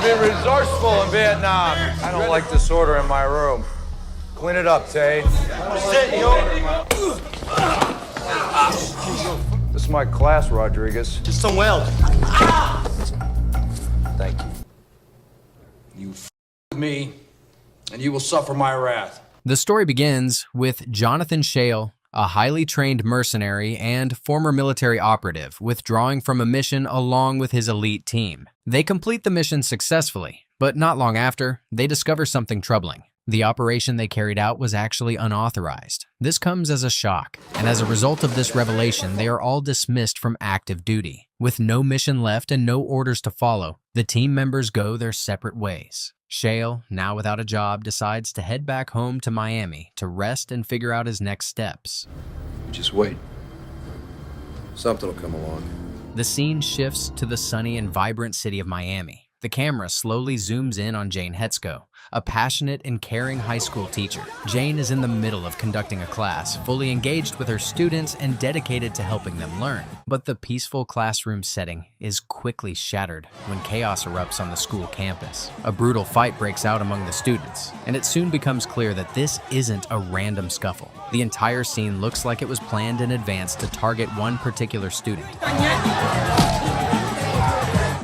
be resourceful in Vietnam. I don't like disorder in my room. Clean it up, Tay. Sit, yo. This is my class, Rodriguez. Just somewhere else. Thank you. You with me, and you will suffer my wrath. The story begins with Jonathan Shale, a highly trained mercenary and former military operative, withdrawing from a mission along with his elite team. They complete the mission successfully, but not long after, they discover something troubling. The operation they carried out was actually unauthorized. This comes as a shock, and as a result of this revelation, they are all dismissed from active duty. With no mission left and no orders to follow, the team members go their separate ways. Shale, now without a job, decides to head back home to Miami to rest and figure out his next steps. Just wait. Something will come along. The scene shifts to the sunny and vibrant city of Miami. The camera slowly zooms in on Jane Hetzko, a passionate and caring high school teacher. Jane is in the middle of conducting a class, fully engaged with her students and dedicated to helping them learn. But the peaceful classroom setting is quickly shattered when chaos erupts on the school campus. A brutal fight breaks out among the students, and it soon becomes clear that this isn't a random scuffle. The entire scene looks like it was planned in advance to target one particular student.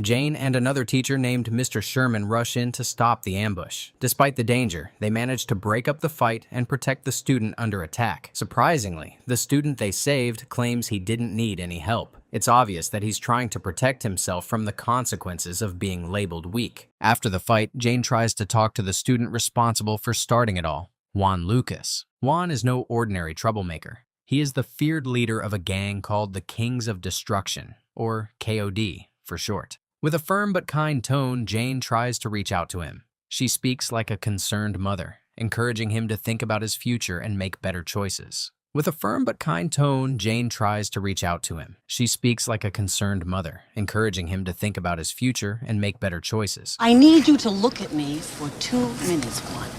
Jane and another teacher named Mr. Sherman rush in to stop the ambush. Despite the danger, they manage to break up the fight and protect the student under attack. Surprisingly, the student they saved claims he didn't need any help. It's obvious that he's trying to protect himself from the consequences of being labeled weak. After the fight, Jane tries to talk to the student responsible for starting it all, Juan Lucas. Juan is no ordinary troublemaker. He is the feared leader of a gang called the Kings of Destruction, or KOD for short. With a firm but kind tone, Jane tries to reach out to him. She speaks like a concerned mother, encouraging him to think about his future and make better choices. With a firm but kind tone, Jane tries to reach out to him. She speaks like a concerned mother, encouraging him to think about his future and make better choices. I need you to look at me for 2 minutes, Juan.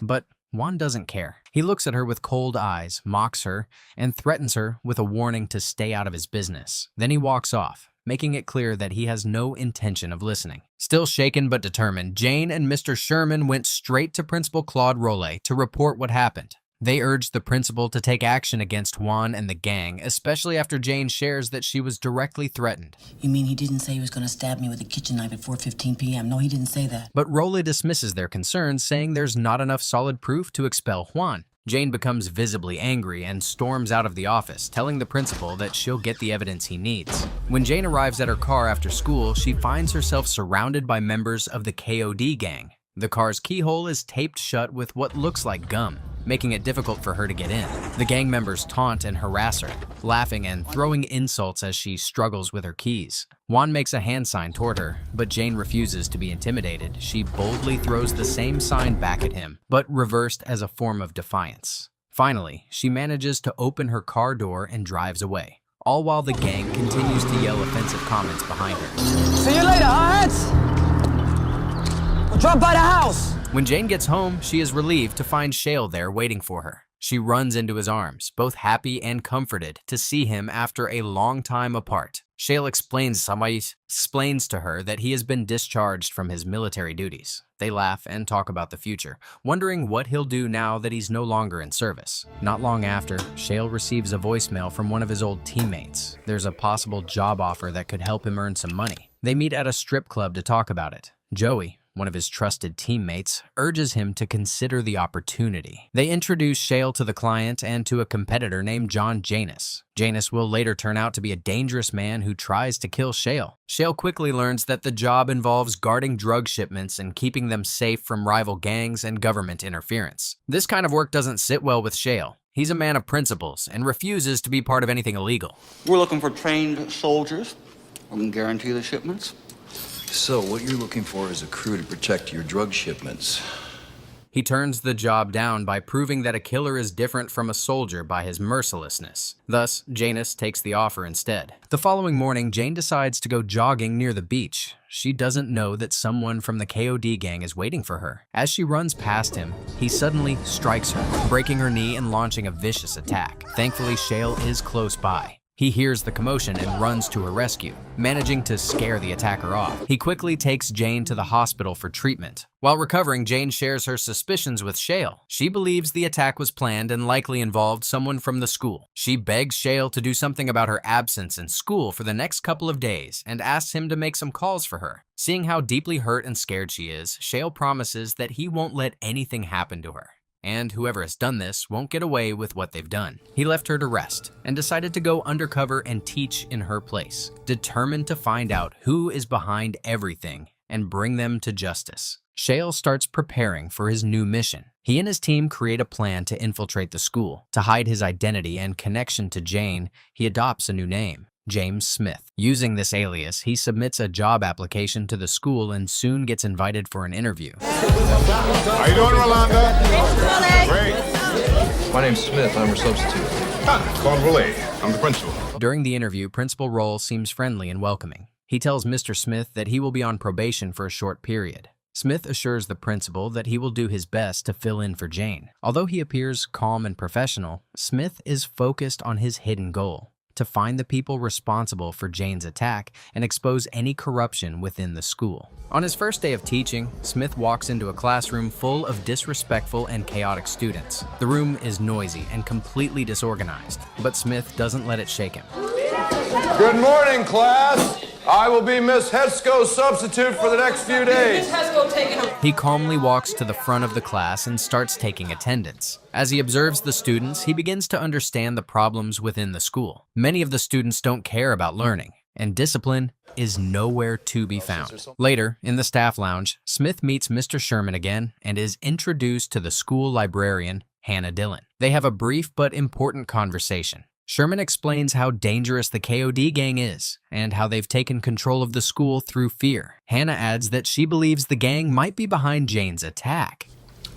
But Juan doesn't care. He looks at her with cold eyes, mocks her, and threatens her with a warning to stay out of his business. Then he walks off, making it clear that he has no intention of listening. Still shaken but determined, Jane and Mr. Sherman went straight to Principal Claude Rollet to report what happened. They urged the principal to take action against Juan and the gang, especially after Jane shares that she was directly threatened. You mean he didn't say he was going to stab me with a kitchen knife at 4:15 p.m.? No, he didn't say that. But Rollet dismisses their concerns, saying there's not enough solid proof to expel Juan. Jane becomes visibly angry and storms out of the office, telling the principal that she'll get the evidence he needs. When Jane arrives at her car after school, she finds herself surrounded by members of the KOD gang. The car's keyhole is taped shut with what looks like gum, making it difficult for her to get in. The gang members taunt and harass her, laughing and throwing insults as she struggles with her keys. Juan makes a hand sign toward her, but Jane refuses to be intimidated. She boldly throws the same sign back at him, but reversed as a form of defiance. Finally, she manages to open her car door and drives away, all while the gang continues to yell offensive comments behind her. See you later, alright? We'll drop by the house. When Jane gets home, she is relieved to find Shale there waiting for her. She runs into his arms, both happy and comforted to see him after a long time apart. Shale explains to her that he has been discharged from his military duties. They laugh and talk about the future, wondering what he'll do now that he's no longer in service. Not long after, Shale receives a voicemail from one of his old teammates. There's a possible job offer that could help him earn some money. They meet at a strip club to talk about it. Joey, one of his trusted teammates, urges him to consider the opportunity. They introduce Shale to the client and to a competitor named John Janus. Janus will later turn out to be a dangerous man who tries to kill Shale. Shale quickly learns that the job involves guarding drug shipments and keeping them safe from rival gangs and government interference. This kind of work doesn't sit well with Shale. He's a man of principles and refuses to be part of anything illegal. We're looking for trained soldiers. We can guarantee the shipments. So, what you're looking for is a crew to protect your drug shipments. He turns the job down by proving that a killer is different from a soldier by his mercilessness. Thus, Janus takes the offer instead. The following morning, Jane decides to go jogging near the beach. She doesn't know that someone from the KOD gang is waiting for her. As she runs past him, he suddenly strikes her, breaking her knee and launching a vicious attack. Thankfully, Shale is close by. He hears the commotion and runs to her rescue, managing to scare the attacker off. He quickly takes Jane to the hospital for treatment. While recovering, Jane shares her suspicions with Shale. She believes the attack was planned and likely involved someone from the school. She begs Shale to do something about her absence in school for the next couple of days and asks him to make some calls for her. Seeing how deeply hurt and scared she is, Shale promises that he won't let anything happen to her. And whoever has done this won't get away with what they've done. He left her to rest and decided to go undercover and teach in her place, determined to find out who is behind everything and bring them to justice. Shale starts preparing for his new mission. He and his team create a plan to infiltrate the school. To hide his identity and connection to Jane, he adopts a new name, James Smith. Using this alias, he submits a job application to the school and soon gets invited for an interview. How you doing, Rolanda? Great. My name's Smith. I'm her substitute. Call Rolly. I'm the principal. During the interview, Principal Roll seems friendly and welcoming. He tells Mr. Smith that he will be on probation for a short period. Smith assures the principal that he will do his best to fill in for Jane. Although he appears calm and professional, Smith is focused on his hidden goal: to find the people responsible for Jane's attack and expose any corruption within the school. On his first day of teaching, Smith walks into a classroom full of disrespectful and chaotic students. The room is noisy and completely disorganized, but Smith doesn't let it shake him. Good morning, class. I will be Miss Hetsko's substitute for the next few days. He calmly walks to the front of the class and starts taking attendance. As he observes the students, he begins to understand the problems within the school. Many of the students don't care about learning, and discipline is nowhere to be found. Later, in the staff lounge, Smith meets Mr. Sherman again and is introduced to the school librarian, Hannah Dillon. They have a brief but important conversation. Sherman explains how dangerous the KOD gang is and how they've taken control of the school through fear. Hannah adds that she believes the gang might be behind Jane's attack.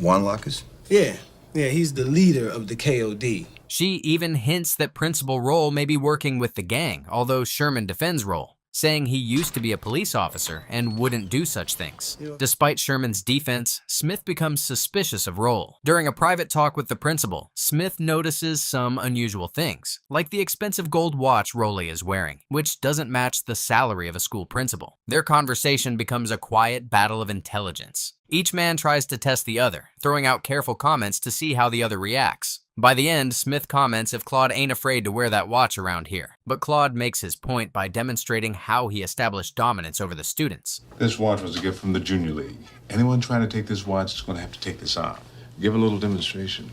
Wanlockers? Yeah, he's the leader of the KOD. She even hints that Principal Roll may be working with the gang, although Sherman defends Roll, saying he used to be a police officer and wouldn't do such things. Despite Sherman's defense, Smith becomes suspicious of Roll. During a private talk with the principal, Smith notices some unusual things, like the expensive gold watch Rolly is wearing, which doesn't match the salary of a school principal. Their conversation becomes a quiet battle of intelligence. Each man tries to test the other, throwing out careful comments to see how the other reacts. By the end, Smith comments if Claude ain't afraid to wear that watch around here. But Claude makes his point by demonstrating how he established dominance over the students. This watch was a gift from the Junior League. Anyone trying to take this watch is going to have to take this off. Give a little demonstration.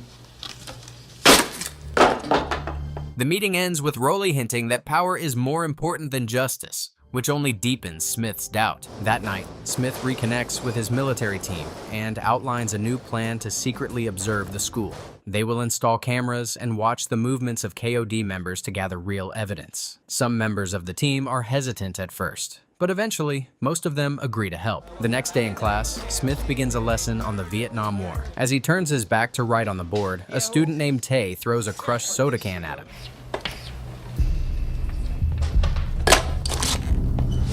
The meeting ends with Rolly hinting that power is more important than justice, which only deepens Smith's doubt. That night, Smith reconnects with his military team and outlines a new plan to secretly observe the school. They will install cameras and watch the movements of KOD members to gather real evidence. Some members of the team are hesitant at first, but eventually, most of them agree to help. The next day in class, Smith begins a lesson on the Vietnam War. As he turns his back to write on the board, a student named Tay throws a crushed soda can at him.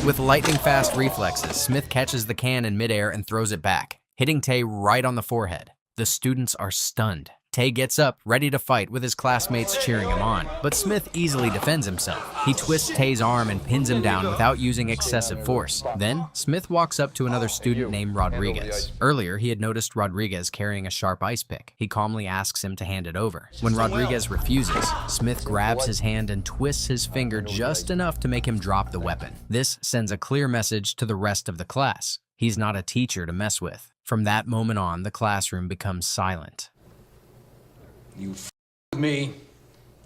With lightning-fast reflexes, Smith catches the can in midair and throws it back, hitting Tay right on the forehead. The students are stunned. Tay gets up, ready to fight, with his classmates cheering him on, but Smith easily defends himself. He twists Tay's arm and pins him down without using excessive force. Then, Smith walks up to another student named Rodriguez. Earlier, he had noticed Rodriguez carrying a sharp ice pick. He calmly asks him to hand it over. When Rodriguez refuses, Smith grabs his hand and twists his finger just enough to make him drop the weapon. This sends a clear message to the rest of the class. He's not a teacher to mess with. From that moment on, the classroom becomes silent. You with me,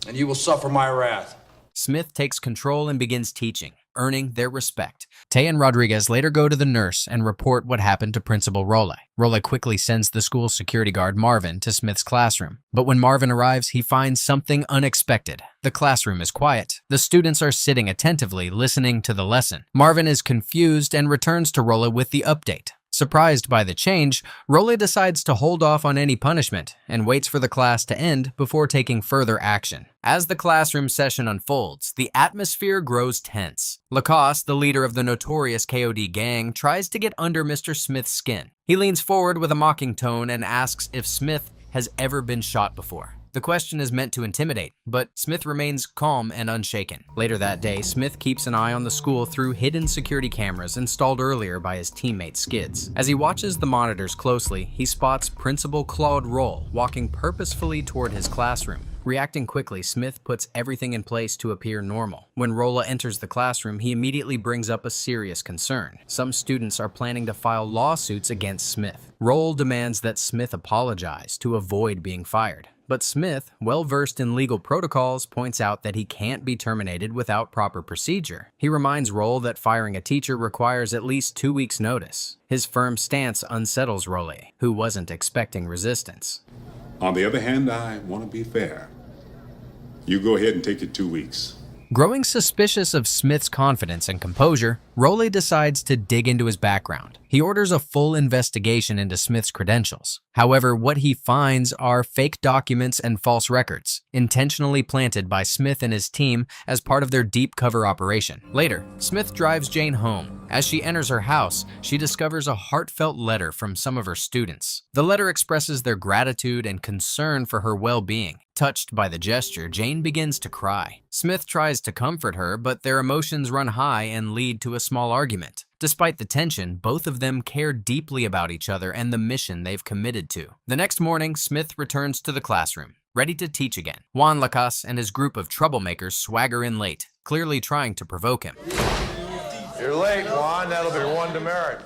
and you will suffer my wrath. Smith takes control and begins teaching, earning their respect. Tay and Rodriguez later go to the nurse and report what happened to Principal Rolle. Rolle quickly sends the school's security guard Marvin to Smith's classroom. But when Marvin arrives, he finds something unexpected. The classroom is quiet. The students are sitting attentively, listening to the lesson. Marvin is confused and returns to Rolle with the update. Surprised by the change, Rolle decides to hold off on any punishment and waits for the class to end before taking further action. As the classroom session unfolds, the atmosphere grows tense. Lacoste, the leader of the notorious KOD gang, tries to get under Mr. Smith's skin. He leans forward with a mocking tone and asks if Smith has ever been shot before. The question is meant to intimidate, but Smith remains calm and unshaken. Later that day, Smith keeps an eye on the school through hidden security cameras installed earlier by his teammate Skids. As he watches the monitors closely, he spots Principal Claude Roll walking purposefully toward his classroom. Reacting quickly, Smith puts everything in place to appear normal. When Rolla enters the classroom, he immediately brings up a serious concern. Some students are planning to file lawsuits against Smith. Roll demands that Smith apologize to avoid being fired. But Smith, well-versed in legal protocols, points out that he can't be terminated without proper procedure. He reminds Roll that firing a teacher requires at least 2 weeks' notice. His firm stance unsettles Rolle, who wasn't expecting resistance. On the other hand, I want to be fair. You go ahead and take your 2 weeks. Growing suspicious of Smith's confidence and composure, Rolle decides to dig into his background. He orders a full investigation into Smith's credentials. However, what he finds are fake documents and false records, intentionally planted by Smith and his team as part of their deep cover operation. Later, Smith drives Jane home. As she enters her house, she discovers a heartfelt letter from some of her students. The letter expresses their gratitude and concern for her well-being. Touched by the gesture, Jane begins to cry. Smith tries to comfort her, but their emotions run high and lead to a small argument. Despite the tension, both of them care deeply about each other and the mission they've committed to. The next morning, Smith returns to the classroom, ready to teach again. Juan Lacasse and his group of troublemakers swagger in late, clearly trying to provoke him. You're late, Juan. That'll be one demerit.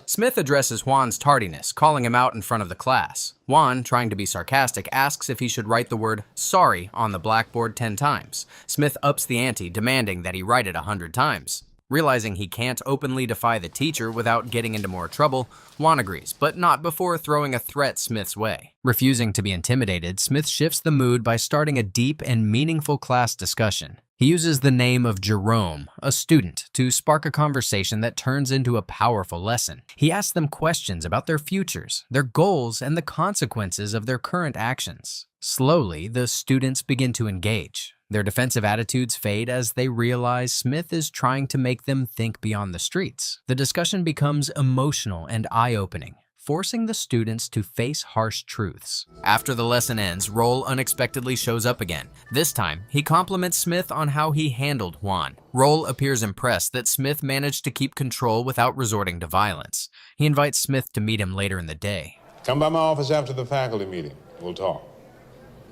Smith addresses Juan's tardiness, calling him out in front of the class. Juan, trying to be sarcastic, asks if he should write the word sorry on the blackboard 10 times. Smith ups the ante, demanding that he write it 100 times. Realizing he can't openly defy the teacher without getting into more trouble, Juan agrees, but not before throwing a threat Smith's way. Refusing to be intimidated, Smith shifts the mood by starting a deep and meaningful class discussion. He uses the name of Jerome, a student, to spark a conversation that turns into a powerful lesson. He asks them questions about their futures, their goals, and the consequences of their current actions. Slowly, the students begin to engage. Their defensive attitudes fade as they realize Smith is trying to make them think beyond the streets. The discussion becomes emotional and eye-opening, forcing the students to face harsh truths. After the lesson ends, Roll unexpectedly shows up again. This time, he compliments Smith on how he handled Juan. Roll appears impressed that Smith managed to keep control without resorting to violence. He invites Smith to meet him later in the day. Come by my office after the faculty meeting. We'll talk.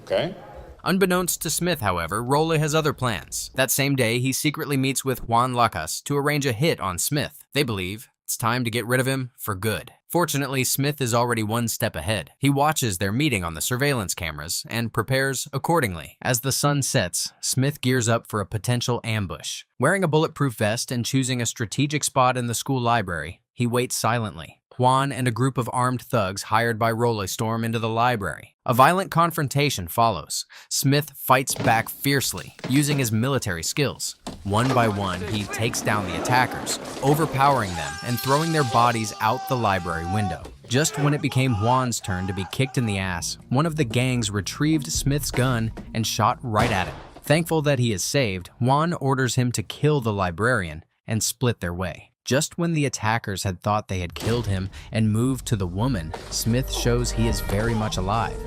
Okay? Unbeknownst to Smith, however, Rolle has other plans. That same day, he secretly meets with Juan Lacasse to arrange a hit on Smith. They believe it's time to get rid of him for good. Fortunately, Smith is already one step ahead. He watches their meeting on the surveillance cameras and prepares accordingly. As the sun sets, Smith gears up for a potential ambush. Wearing a bulletproof vest and choosing a strategic spot in the school library, he waits silently. Juan and a group of armed thugs hired by Rolle storm into the library. A violent confrontation follows. Smith fights back fiercely, using his military skills. One by one, he takes down the attackers, overpowering them and throwing their bodies out the library window. Just when it became Juan's turn to be kicked in the ass, one of the gangs retrieved Smith's gun and shot right at him. Thankful that he is saved, Juan orders him to kill the librarian and split their way. Just when the attackers had thought they had killed him and moved to the woman, Smith shows he is very much alive.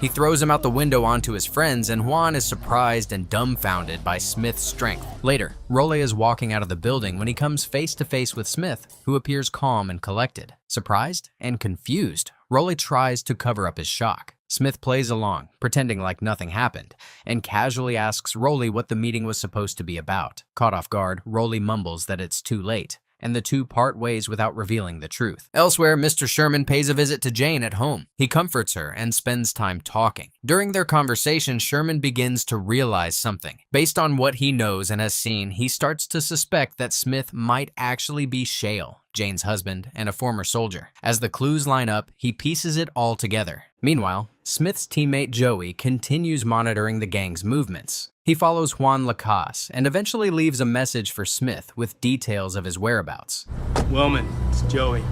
He throws him out the window onto his friends, and Juan is surprised and dumbfounded by Smith's strength. Later, Rolle is walking out of the building when he comes face to face with Smith, who appears calm and collected. Surprised and confused, Rolle tries to cover up his shock. Smith plays along, pretending like nothing happened, and casually asks Rolle what the meeting was supposed to be about. Caught off guard, Rolle mumbles that it's too late, and the two part ways without revealing the truth. Elsewhere, Mr. Sherman pays a visit to Jane at home. He comforts her and spends time talking. During their conversation, Sherman begins to realize something. Based on what he knows and has seen, he starts to suspect that Smith might actually be Shale, Jane's husband and a former soldier. As the clues line up, he pieces it all together. Meanwhile, Smith's teammate Joey continues monitoring the gang's movements. He follows Juan Lacasse and eventually leaves a message for Smith with details of his whereabouts. Wellman, it's Joey.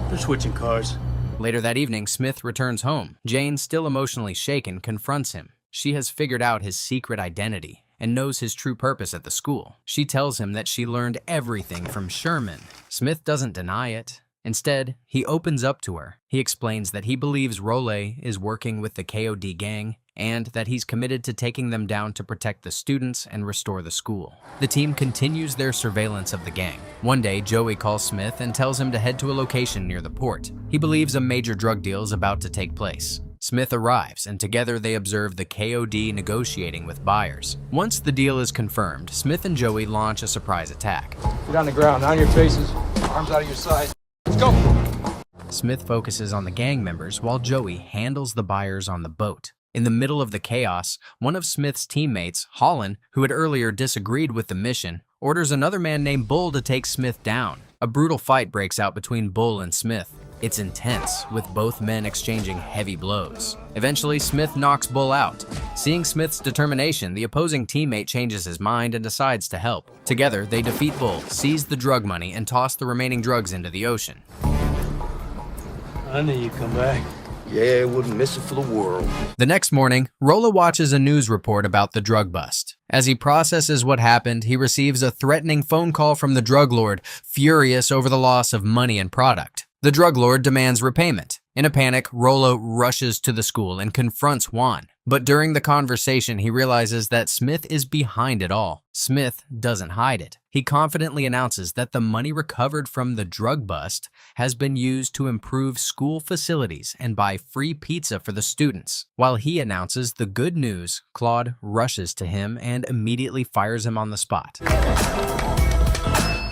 They're switching cars. Later that evening, Smith returns home. Jane, still emotionally shaken, confronts him. She has figured out his secret identity and knows his true purpose at the school. She tells him that she learned everything from Sherman. Smith doesn't deny it, Instead, he opens up to her. He explains that he believes Rolé is working with the KOD gang and that he's committed to taking them down to protect the students and restore the school. The team continues their surveillance of the gang. One day, Joey calls Smith and tells him to head to a location near the port. He believes a major drug deal is about to take place. Smith arrives, and together they observe the KOD negotiating with buyers. Once the deal is confirmed, Smith and Joey launch a surprise attack. Get on the ground, on your faces, arms out of your sides. Let's go! Smith focuses on the gang members while Joey handles the buyers on the boat. In the middle of the chaos, one of Smith's teammates, Holland, who had earlier disagreed with the mission, orders another man named Bull to take Smith down. A brutal fight breaks out between Bull and Smith. It's intense, with both men exchanging heavy blows. Eventually, Smith knocks Bull out. Seeing Smith's determination, the opposing teammate changes his mind and decides to help. Together, they defeat Bull, seize the drug money, and toss the remaining drugs into the ocean. I knew you'd come back. Yeah, wouldn't miss it for the world. The next morning, Rolla watches a news report about the drug bust. As he processes what happened, he receives a threatening phone call from the drug lord, furious over the loss of money and product. The drug lord demands repayment. In a panic, Rollo rushes to the school and confronts Juan. But during the conversation, he realizes that Smith is behind it all. Smith doesn't hide it. He confidently announces that the money recovered from the drug bust has been used to improve school facilities and buy free pizza for the students. While he announces the good news, Claude rushes to him and immediately fires him on the spot. You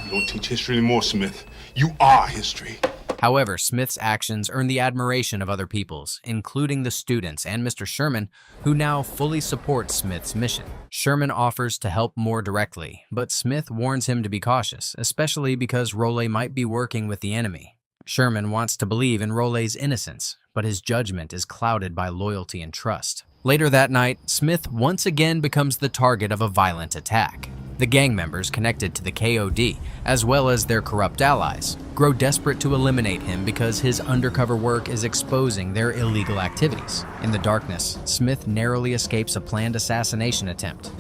don't teach history anymore, Smith. You are history. However, Smith's actions earn the admiration of other peoples, including the students and Mr. Sherman, who now fully supports Smith's mission. Sherman offers to help more directly, but Smith warns him to be cautious, especially because Rolé might be working with the enemy. Sherman wants to believe in Rolé's innocence, but his judgment is clouded by loyalty and trust. Later that night, Smith once again becomes the target of a violent attack. The gang members connected to the KOD, as well as their corrupt allies, grow desperate to eliminate him because his undercover work is exposing their illegal activities. In the darkness, Smith narrowly escapes a planned assassination attempt.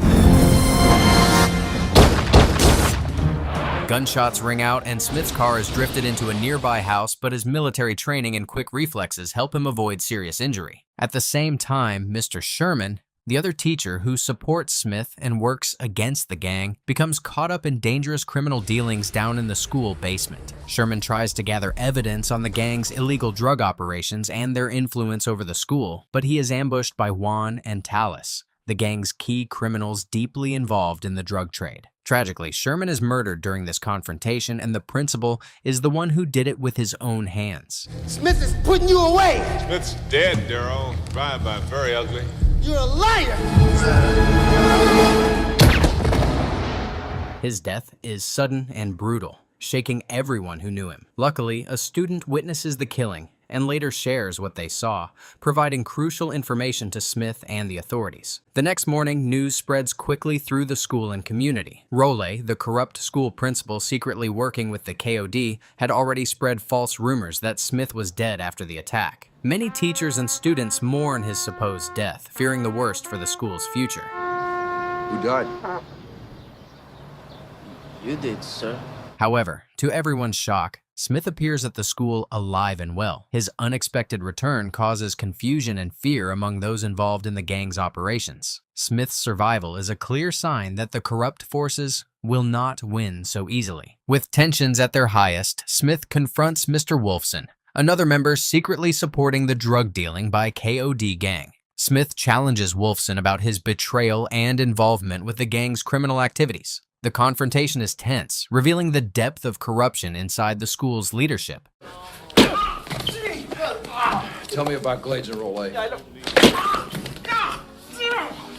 Gunshots ring out and Smith's car is drifted into a nearby house, but his military training and quick reflexes help him avoid serious injury. At the same time, Mr. Sherman, the other teacher who supports Smith and works against the gang, becomes caught up in dangerous criminal dealings down in the school basement. Sherman tries to gather evidence on the gang's illegal drug operations and their influence over the school, but he is ambushed by Juan and Tallis, the gang's key criminals deeply involved in the drug trade. Tragically, Sherman is murdered during this confrontation, and the principal is the one who did it with his own hands. Smith is putting you away! Smith's dead, Darryl. Drive-by, very ugly. You're a liar! His death is sudden and brutal, shaking everyone who knew him. Luckily, a student witnesses the killing and later shares what they saw, providing crucial information to Smith and the authorities. The next morning, news spreads quickly through the school and community. Rolé, the corrupt school principal secretly working with the KOD, had already spread false rumors that Smith was dead after the attack. Many teachers and students mourn his supposed death, fearing the worst for the school's future. Who died? You did, sir. However, to everyone's shock, Smith appears at the school alive and well. His unexpected return causes confusion and fear among those involved in the gang's operations. Smith's survival is a clear sign that the corrupt forces will not win so easily. With tensions at their highest, Smith confronts Mr. Wolfson, another member secretly supporting the drug dealing by KOD gang. Smith challenges Wolfson about his betrayal and involvement with the gang's criminal activities. The confrontation is tense, revealing the depth of corruption inside the school's leadership. Tell me about Glades and Rolé.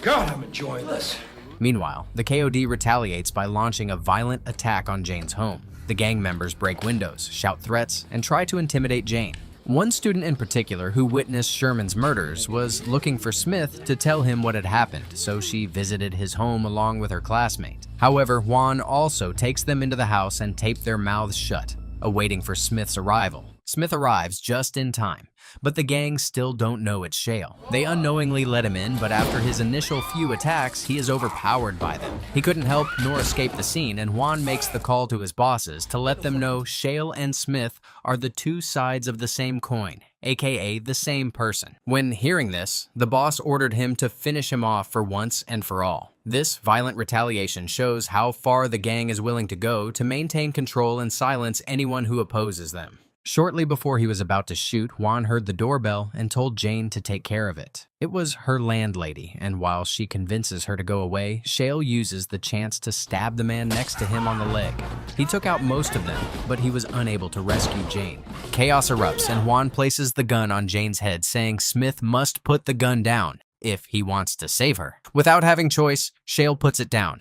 God, I'm enjoying this. Meanwhile, the KOD retaliates by launching a violent attack on Jane's home. The gang members break windows, shout threats, and try to intimidate Jane. One student in particular who witnessed Sherman's murders was looking for Smith to tell him what had happened, so she visited his home along with her classmate. However, Juan also takes them into the house and taped their mouths shut, awaiting for Smith's arrival. Smith arrives just in time, but the gang still don't know it's Shale. They unknowingly let him in, but after his initial few attacks, he is overpowered by them. He couldn't help nor escape the scene, and Juan makes the call to his bosses to let them know Shale and Smith are the two sides of the same coin, aka the same person. When hearing this, the boss ordered him to finish him off for once and for all. This violent retaliation shows how far the gang is willing to go to maintain control and silence anyone who opposes them. Shortly before he was about to shoot, Juan heard the doorbell and told Jane to take care of it. It was her landlady, and while she convinces her to go away, Shale uses the chance to stab the man next to him on the leg. He took out most of them, but he was unable to rescue Jane. Chaos erupts, and Juan places the gun on Jane's head, saying Smith must put the gun down if he wants to save her. Without having choice, Shale puts it down.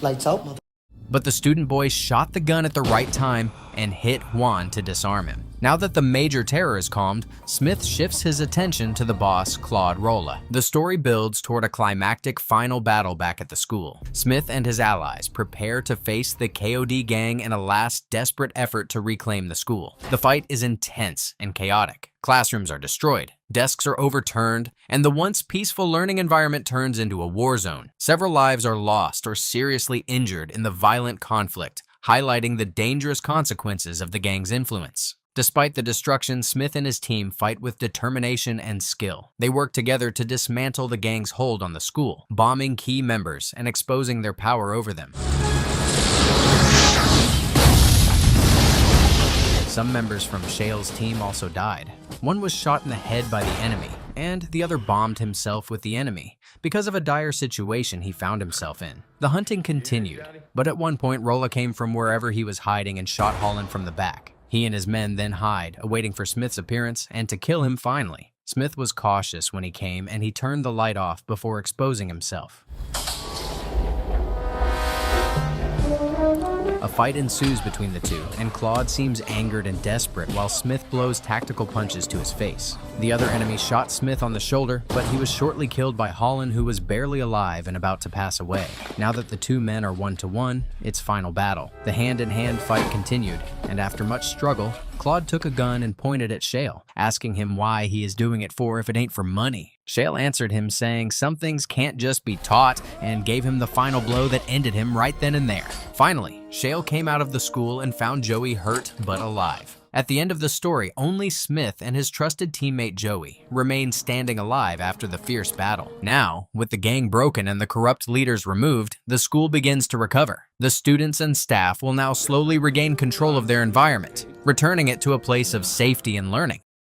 Lights out, mother. But the student boy shot the gun at the right time and hit Juan to disarm him. Now that the major terror is calmed, Smith shifts his attention to the boss, Claude Rolla. The story builds toward a climactic final battle back at the school. Smith and his allies prepare to face the KOD gang in a last desperate effort to reclaim the school. The fight is intense and chaotic. Classrooms are destroyed, desks are overturned, and the once peaceful learning environment turns into a war zone. Several lives are lost or seriously injured in the violent conflict, highlighting the dangerous consequences of the gang's influence. Despite the destruction, Smith and his team fight with determination and skill. They work together to dismantle the gang's hold on the school, bombing key members and exposing their power over them. Some members from Shale's team also died. One was shot in the head by the enemy, and the other bombed himself with the enemy because of a dire situation he found himself in. The hunting continued, but at one point Rolla came from wherever he was hiding and shot Holland from the back. He and his men then hide, awaiting for Smith's appearance and to kill him finally. Smith was cautious when he came, and he turned the light off before exposing himself. A fight ensues between the two, and Claude seems angered and desperate while Smith blows tactical punches to his face. The other enemy shot Smith on the shoulder, but he was shortly killed by Holland, who was barely alive and about to pass away. Now that the two men are 1-1, it's final battle. The hand-in-hand fight continued, and after much struggle, Claude took a gun and pointed at Shale, asking him why he is doing it for if it ain't for money. Shale answered him saying some things can't just be taught, and gave him the final blow that ended him right then and there. Finally, Shale came out of the school and found Joey hurt but alive. At the end of the story, only Smith and his trusted teammate Joey remain standing alive after the fierce battle. Now, with the gang broken and the corrupt leaders removed, the school begins to recover. The students and staff will now slowly regain control of their environment, returning it to a place of safety and learning.